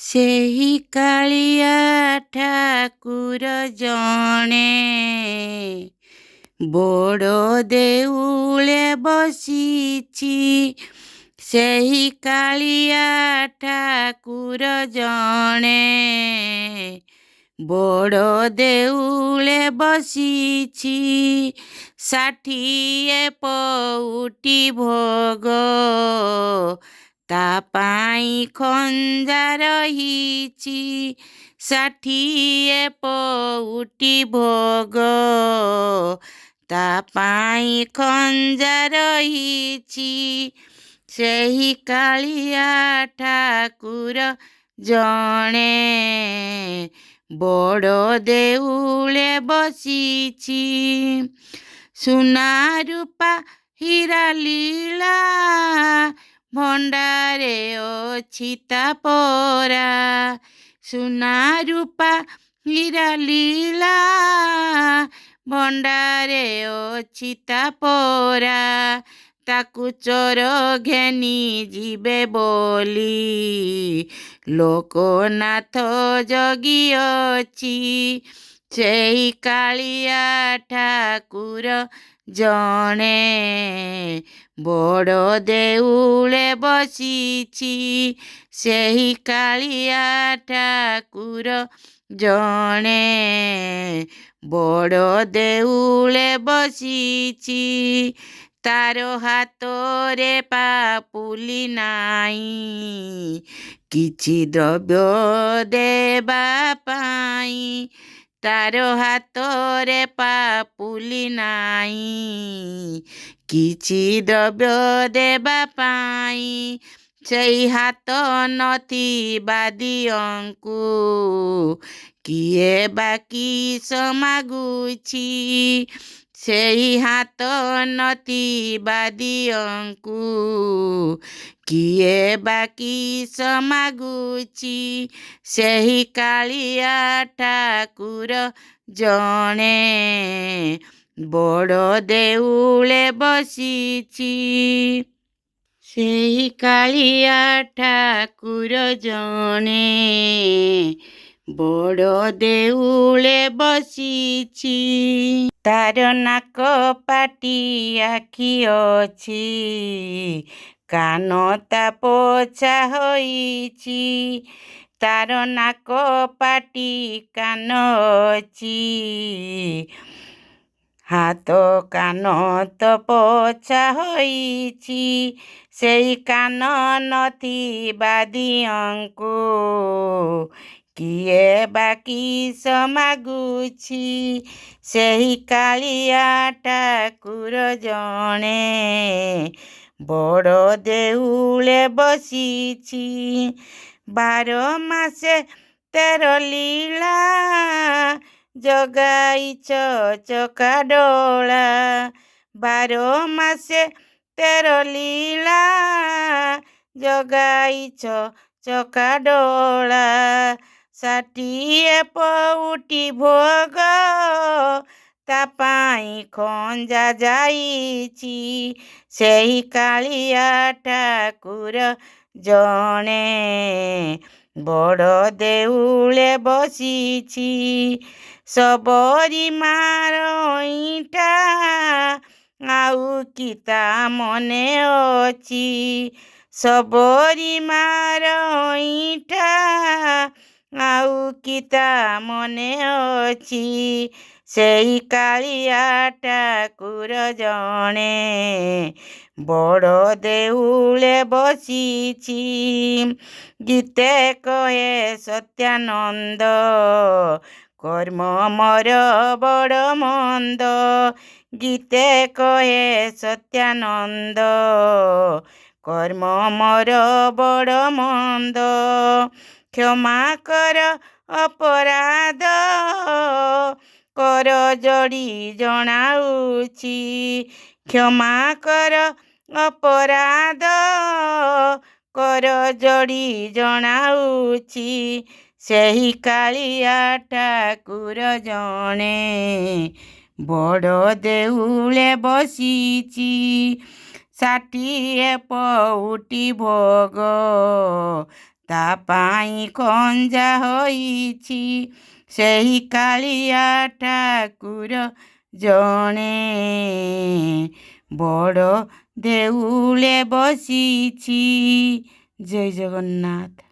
ସେହି କାଳିଆ ଠାକୁର ଜଣେ ବଡ଼ ଦେଉଳେ ବସିଛି। ସେହି କାଳିଆ ଠାକୁର ଜଣେ ବଡ଼ ଦେଉଳେ ବସିଛି। 60 ପଉଟି ଭୋଗ ତା ପାଇଁ ଖଞ୍ଜା ରହିଛି। 60 ପଉଟି ଭୋଗ ତା ପାଇଁ ଖଞ୍ଜା ରହିଛି। ସେହି କାଳିଆ ଠାକୁର ଜଣେ ବଡ଼ ଦେଉଳେ ବସିଛି। ସୁନା ରୂପା ହୀରା ଲୀଳା ଭଣ୍ଡାରେ ଅଛି ତା ପରା। ସୁନା ରୂପା ହୀରା ଲୀଳା ଭଣ୍ଡାରେ ଅଛି ତା ପରା। ତାକୁ ଚୋର ଘେନି ଯିବେ ବୋଲି ଲୋକନାଥ ଜଗିଅଛି। ସେହି କାଳିଆ ଠାକୁର ଜଣେ ବଡ଼ ଦେଉଳେ ବସିଛି। ସେହି କାଳିଆ ଠାକୁର ଜଣେ ବଡ଼ ଦେଉଳେ ବସିଛି। ତାର ହାତରେ ପାପୁଲି ନାହିଁ କିଛି ଦ୍ରବ୍ୟ ଦେବା ପାଇଁ। ତାର ହାତରେ ପାପୁଲି ନାହିଁ କିଛି ଦ୍ରବ୍ୟ ଦେବା ପାଇଁ। ସେଇ ହାତ ନଥିବା ଦିଅଙ୍କୁ କିଏ ବା କିସ ମାଗୁଛି। ସେହି ହାତ ନଥିବା ଦିଅଙ୍କୁ କିଏ ବା କିସ ମାଗୁଛି। ସେହି କାଳିଆ ଠାକୁର ଜଣେ ବଡ଼ ଦେଉଳେ ବସିଛି। ସେହି କାଳିଆ ଠାକୁର ଜଣେ ବଡ଼ ଦେଉଳେ ବସିଛି। ତାର ନାକ ପାଟି ଆଖି ଅଛି କାନ ତା ପୋଛା ହୋଇଛି। ତାର ନାକ ପାଟି କାନ ଅଛି ହାତ କାନ ତ ପୋଛା ହୋଇଛି। ସେଇ କାନ ନଥିବା ଦିଅଙ୍କୁ କିଏ ବା କିସ ମାଗୁଛି। ସେହି କାଳିଆ ଠାକୁର ଜଣେ ବଡ଼ ଦେଉଳେ ବସିଛି। 12 ମାସେ 13 ଲୀଳା ଜଗାଇଛ ଚକା ଡୋଳା। 12 ମାସେ 13 ଲୀଳା ଜଗାଇଛ ଚକା ଡୋଳା। 60 ପଉଟି ଭୋଗ ତା ପାଇଁ ଖଞ୍ଜା ଯାଇଛି। ସେହି କାଳିଆ ଠାକୁର ଜଣେ ବଡ଼ ଦେଉଳେ ବସିଛି। ସବରୀ ମାର ଅଇଁଠା ଆଉ କି ତା ମନେ ଅଛି। ସବରୀ ମାର ଅଇଁଠା ଆଉ କି ତା ମନେ ଅଛି। ସେହି କାଳିଆ ଠାକୁର ଜଣେ ବଡ଼ ଦେଉଳେ ବସିଛି। ଗୀତେ କହେ ସତ୍ୟାନନ୍ଦ କର୍ମ ମୋର ବଡ଼ ମନ୍ଦ। ଗୀତେ କହେ ସତ୍ୟାନନ୍ଦ କର୍ମ ମୋର ବଡ଼ ମନ୍ଦ। କ୍ଷମା କର ଅପରାଧ କର ଯୋଡ଼ି ଜଣାଉଛି। କ୍ଷମା କର ଅପରାଧ କର ଯୋଡ଼ି ଜଣାଉଛି। ସେହି କାଳିଆ ଠାକୁର ଜଣେ ବଡ଼ ଦେଉଳେ ବସିଛି। 60 ପଉଟି ଭୋଗ ତା ପାଇଁ ଖଞ୍ଜା ହୋଇଛି। ସେହି କାଳିଆ ଠାକୁର ଜଣେ ବଡ଼ ଦେଉଳେ ବସିଛି। ଜୟ ଜଗନ୍ନାଥ।